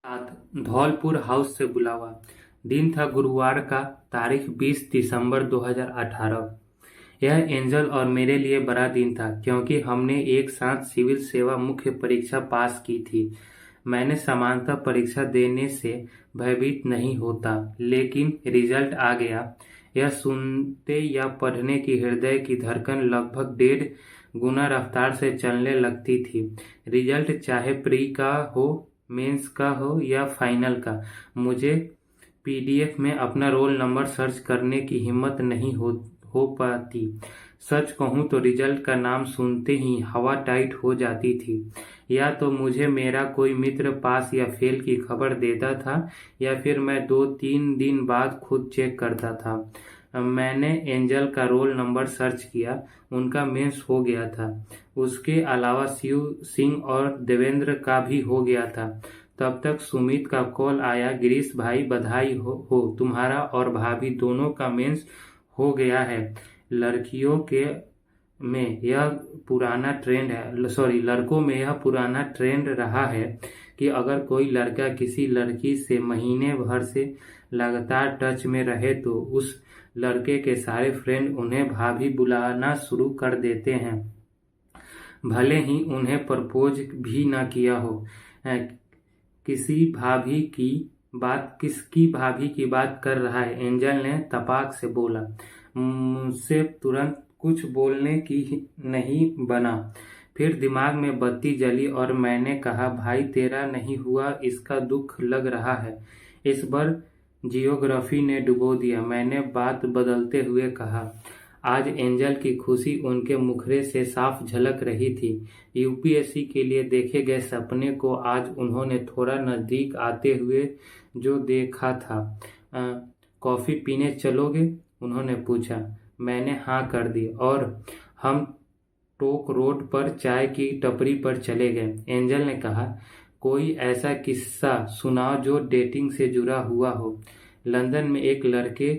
साथ धौलपुर हाउस से बुलावा। दिन था गुरुवार का, तारीख 20 दिसंबर 2018। यह एंजल और मेरे लिए बड़ा दिन था क्योंकि हमने एक साथ सिविल सेवा मुख्य परीक्षा पास की थी। मैंने समानता परीक्षा देने से भयभीत नहीं होता, लेकिन रिजल्ट आ गया। यह सुनते या पढ़ने की हृदय की धड़कन लगभग 1.5 गुना रफ्तार से चलने लगती थी। रिजल्ट चाहे प्री का हो, मेंस का हो या फाइनल का, मुझे पीडीएफ में अपना रोल नंबर सर्च करने की हिम्मत नहीं हो पाती। सच कहूँ तो रिजल्ट का नाम सुनते ही हवा टाइट हो जाती थी। या तो मुझे मेरा कोई मित्र पास या फेल की खबर देता था, या फिर मैं 2-3 दिन बाद खुद चेक करता था। मैंने एंजल का रोल नंबर सर्च किया, उनका मेंस हो गया था। उसके अलावा शिव सिंह और देवेंद्र का भी हो गया था। तब तक सुमित का कॉल आया, गिरीश भाई बधाई हो, तुम्हारा और भाभी दोनों का मेंस हो गया है। लड़कियों के में यह पुराना ट्रेंड है, लड़कों में यह पुराना ट्रेंड रहा है कि अगर कोई लड़का किसी लड़की से महीने भर से लगातार टच में रहे तो उस लड़के के सारे फ्रेंड उन्हें भाभी बुलाना शुरू कर देते हैं, भले ही उन्हें प्रपोज भी न किया हो। किसकी भाभी की बात कर रहा है? एंजल ने तपाक से बोला। मुझसे तुरंत कुछ बोलने की नहीं बना। फिर दिमाग में बत्ती जली और मैंने कहा, भाई तेरा नहीं हुआ इसका दुख लग रहा है। इस बार जियोग्राफी ने डुबो दिया। मैंने बात बदलते हुए कहा। आज एंजल की खुशी उनके मुखरे से साफ झलक रही थी। यूपीएससी के लिए देखे गए सपने को आज उन्होंने थोड़ा नजदीक आते हुए जो देखा था। कॉफी पीने चलोगे? उन्होंने पूछा। मैंने हाँ कर दी और हम टोक रोड पर चाय की टपरी पर चले गए। एंजल ने कहा, कोई ऐसा किस्सा सुनाओ जो डेटिंग से जुड़ा हुआ हो। लंदन में एक लड़के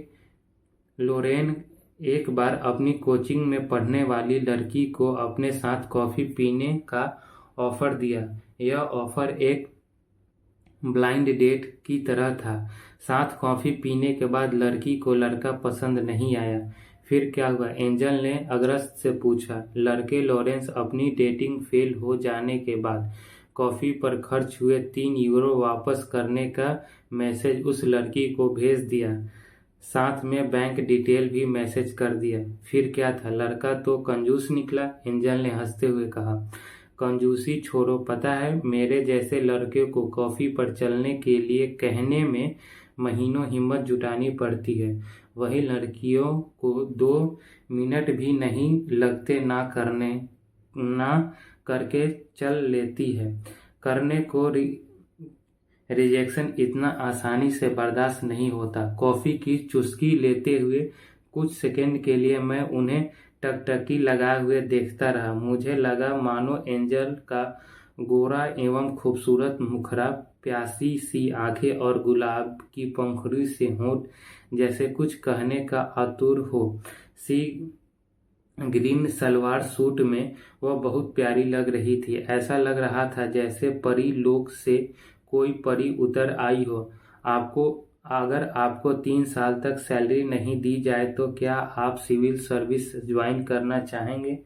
लोरेन एक बार अपनी कोचिंग में पढ़ने वाली लड़की को अपने साथ कॉफी पीने का ऑफर दिया। यह ऑफर एक ब्लाइंड डेट की तरह था। साथ कॉफी पीने के बाद लड़की को लड़का पसंद नहीं आया। फिर क्या हुआ? एंजल ने अग्रस्त से पूछा। लड़के लॉरेंस अपनी डेटिंग फेल हो जाने के बाद कॉफी पर खर्च हुए 3 यूरो वापस करने का मैसेज उस लड़की को भेज दिया। साथ में बैंक डिटेल भी मैसेज कर दिया। फिर क्या था? लड़का तो कंजूस निकला, एंजल ने हंसते हुए कहा। कंजूसी छोड़ो, पता है मेरे जैसे लड़के को कॉफी पर चलने के लिए कहने में महीनों हिम्मत जुटानी पड़ती है। वही लड़कियों को 2 मिनट भी नहीं लगते ना करके चल लेती है। करने को रिजेक्शन इतना आसानी से बर्दाश्त नहीं होता। कॉफी की चुस्की लेते हुए कुछ सेकंड के लिए मैं उन्हें टकटकी लगाए हुए देखता रहा। मुझे लगा मानो एंजल का गोरा एवं खूबसूरत मुखड़ा, प्यासी सी आंखें और गुलाब की पंखुड़ी से होंठ जैसे कुछ कहने का आतुर हो। सी ग्रीन सलवार सूट में वह बहुत प्यारी लग रही थी। ऐसा लग रहा था जैसे परी लोक से कोई परी उतर आई हो। अगर आपको 3 साल तक सैलरी नहीं दी जाए तो क्या आप सिविल सर्विस ज्वाइन करना चाहेंगे?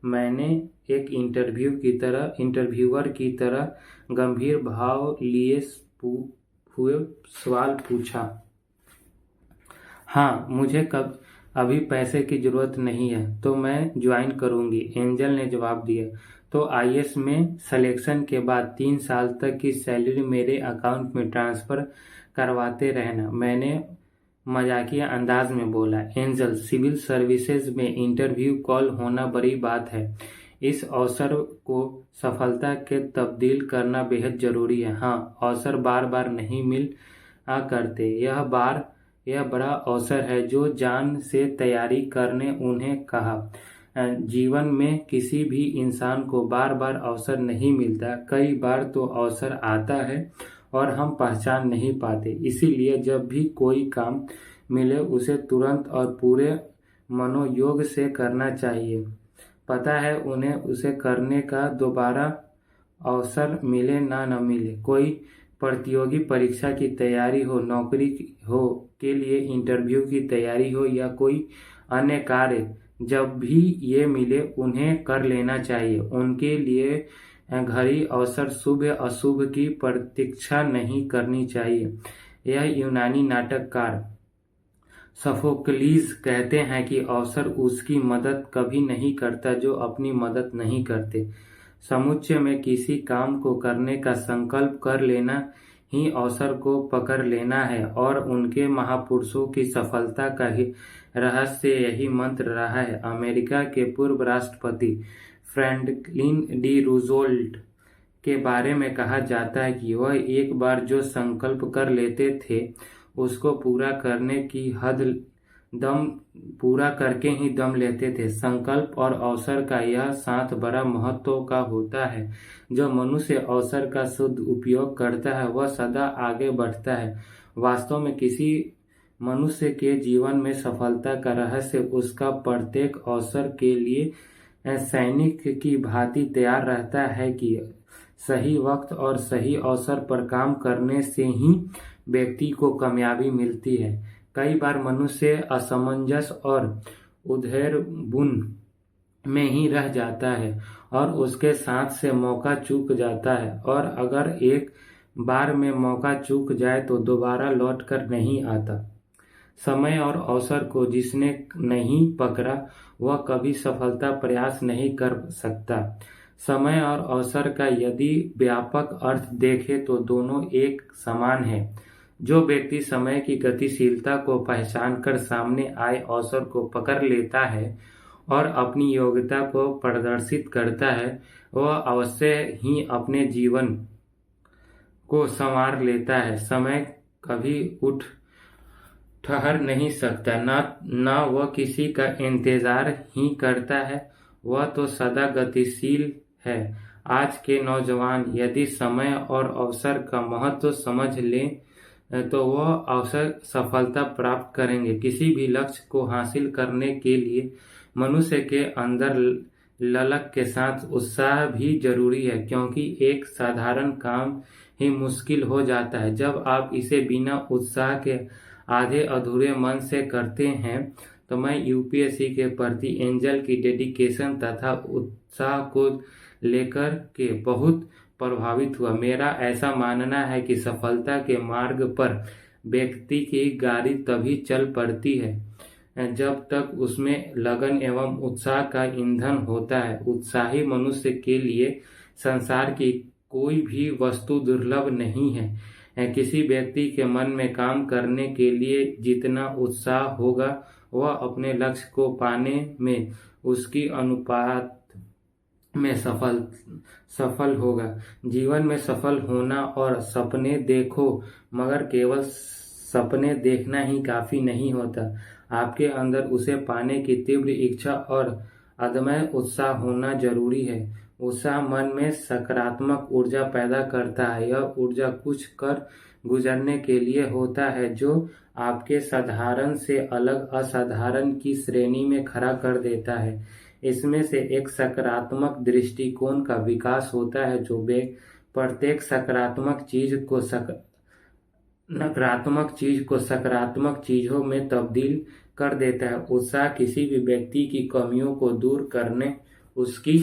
मैंने एक इंटरव्यूअर की तरह गंभीर भाव लिए हुए सवाल पूछा। हाँ, मुझे अभी पैसे की जरूरत नहीं है तो मैं ज्वाइन करूंगी, एंजल ने जवाब दिया। तो आईएएस में सिलेक्शन के बाद 3 साल तक की सैलरी मेरे अकाउंट में ट्रांसफर करवाते रहना, मैंने मजाकिया अंदाज में बोला। एंजल, सिविल सर्विसेज में इंटरव्यू कॉल होना बड़ी बात है। इस अवसर को सफलता के तब्दील करना बेहद जरूरी है। हाँ, अवसर बार बार नहीं मिल करते। यह बड़ा अवसर है जो जान से तैयारी करने उन्हें कहा। जीवन में किसी भी इंसान को बार बार अवसर नहीं मिलता। कई बार तो अवसर आता है और हम पहचान नहीं पाते। इसीलिए जब भी कोई काम मिले उसे तुरंत और पूरे मनोयोग से करना चाहिए। पता है उन्हें उसे करने का दोबारा अवसर मिले ना न मिले, कोई प्रतियोगी परीक्षा की तैयारी हो, नौकरी हो के लिए इंटरव्यू की तैयारी हो या कोई अन्य कार्य, जब भी ये मिले उन्हें कर लेना चाहिए। उनके लिए घड़ी अवसर शुभ अशुभ की प्रतीक्षा नहीं करनी चाहिए। यह यूनानी नाटककार सोफोक्लीज कहते हैं कि अवसर उसकी मदद कभी नहीं करता जो अपनी मदद नहीं करते। समुच्चय में किसी काम को करने का संकल्प कर लेना ही अवसर को पकड़ लेना है और उनके महापुरुषों की सफलता का ही रहस्य यही मंत्र रहा है। अमेरिका के पूर्व राष्ट्रपति फ्रैंकलिन डी रूजवेल्ट के बारे में कहा जाता है कि वह एक बार जो संकल्प कर लेते थे उसको पूरा करके ही दम लेते थे। संकल्प और अवसर का यह साथ बड़ा महत्व का होता है। जो मनुष्य अवसर का शुद्ध उपयोग करता है वह सदा आगे बढ़ता है। वास्तव में किसी मनुष्य के जीवन में सफलता का रहस्य उसका प्रत्येक अवसर के लिए सैनिक की भांति तैयार रहता है कि सही वक्त और सही अवसर पर काम करने से ही व्यक्ति को कामयाबी मिलती है। कई बार मनुष्य असमंजस और उधेड़बुन में ही रह जाता है और उसके साथ से मौका चूक जाता है, और अगर एक बार में मौका चूक जाए तो दोबारा लौट कर नहीं आता। समय और अवसर को जिसने नहीं पकड़ा वह कभी सफलता प्रयास नहीं कर सकता। समय और अवसर का यदि व्यापक अर्थ देखें तो दोनों एक समान है। जो व्यक्ति समय की गतिशीलता को पहचान कर सामने आए अवसर को पकड़ लेता है और अपनी योग्यता को प्रदर्शित करता है वह अवश्य ही अपने जीवन को संवार लेता है। समय कभी उठ ठहर नहीं सकता, न वह किसी का इंतजार ही करता है, वह तो सदा गतिशील है। आज के नौजवान यदि समय और अवसर का महत्व समझ लें तो वह अवसर सफलता प्राप्त करेंगे। किसी भी लक्ष्य को हासिल करने के लिए मनुष्य के अंदर ललक के साथ उत्साह भी जरूरी है, क्योंकि एक साधारण काम ही मुश्किल हो जाता है जब आप इसे बिना उत्साह के आधे अधूरे मन से करते हैं। तो मैं यूपीएससी के प्रति एंजल की डेडिकेशन तथा उत्साह को लेकर के बहुत प्रभावित हुआ। मेरा ऐसा मानना है कि सफलता के मार्ग पर व्यक्ति की गाड़ी तभी चल पड़ती है जब तक उसमें लगन एवं उत्साह का ईंधन होता है। उत्साही मनुष्य के लिए संसार की कोई भी वस्तु दुर्लभ नहीं है। किसी व्यक्ति के मन में काम करने के लिए जितना उत्साह होगा वह अपने लक्ष्य को पाने में उसकी अनुपात में सफल होगा। जीवन में सफल होना और सपने देखो, मगर केवल सपने देखना ही काफी नहीं होता। आपके अंदर उसे पाने की तीव्र इच्छा और अदम्य उत्साह होना जरूरी है। उत्साह मन में सकारात्मक ऊर्जा पैदा करता है। यह ऊर्जा कुछ कर गुजरने के लिए होता है जो आपके साधारण से अलग असाधारण की श्रेणी में खड़ा कर देता है। इसमें से एक सकारात्मक दृष्टिकोण का विकास होता है जो प्रत्येक नकारात्मक चीज को सकारात्मक चीजों में तब्दील कर देता है। उत्साह किसी भी व्यक्ति की कमियों को दूर करने, उसकी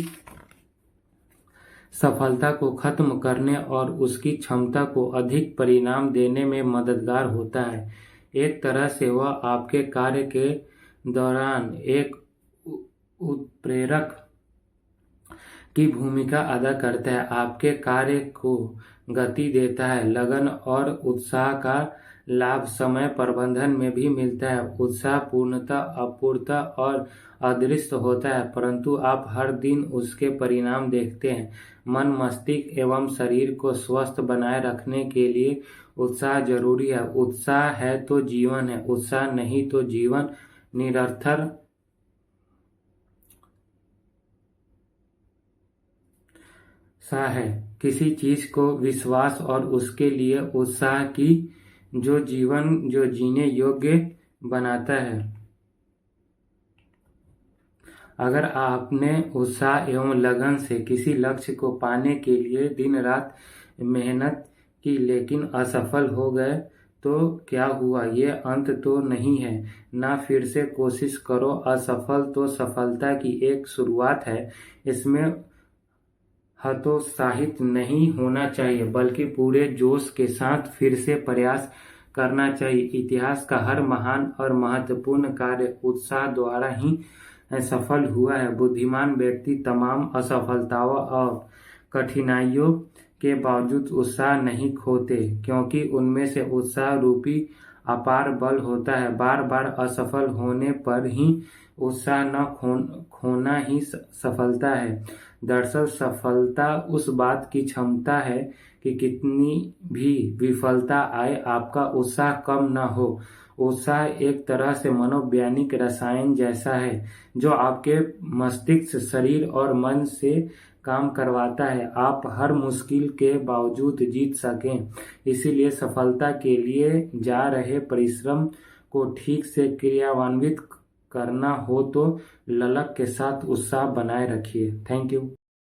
सफलता को खत्म करने और उसकी क्षमता को अधिक परिणाम देने में मददगार होता है। एक तरह से वह आपके कार्य के दौरान एक उत्प्रेरक की भूमिका अदा करता है, आपके कार्य को गति देता है। लगन और उत्साह का लाभ समय प्रबंधन में भी मिलता है। उत्साह पूर्णतः अपूर्त और अदृश्य होता है, परंतु आप हर दिन उसके परिणाम देखते हैं। मन, मस्तिष्क एवं शरीर को स्वस्थ बनाए रखने के लिए उत्साह जरूरी है। उत्साह है तो जीवन है, उत्साह नहीं तो जीवन निरर्थक सा है। किसी चीज को विश्वास और उसके लिए उत्साह की जो जीने योग्य बनाता है। अगर आपने उत्साह एवं लगन से किसी लक्ष्य को पाने के लिए दिन रात मेहनत की लेकिन असफल हो गए तो क्या हुआ, ये अंत तो नहीं है ना। फिर से कोशिश करो। असफल तो सफलता की एक शुरुआत है। इसमें हतोत्साहित नहीं होना चाहिए बल्कि पूरे जोश के साथ फिर से प्रयास करना चाहिए। इतिहास का हर महान और महत्वपूर्ण कार्य उत्साह द्वारा ही सफल हुआ है। बुद्धिमान व्यक्ति तमाम असफलताओं और कठिनाइयों के बावजूद उत्साह नहीं खोते, क्योंकि उनमें से उत्साह रूपी अपार बल होता है। बार बार असफल होने पर ही उत्साह न खोना ही सफलता है। दरअसल सफलता उस बात की क्षमता है कि कितनी भी विफलता आए आपका उत्साह कम न हो। उत्साह एक तरह से मनोवैज्ञानिक रसायन जैसा है जो आपके मस्तिष्क, शरीर और मन से काम करवाता है आप हर मुश्किल के बावजूद जीत सकें। इसीलिए सफलता के लिए जा रहे परिश्रम को ठीक से क्रियान्वित करना हो तो ललक के साथ उत्साह बनाए रखिए। Thank you.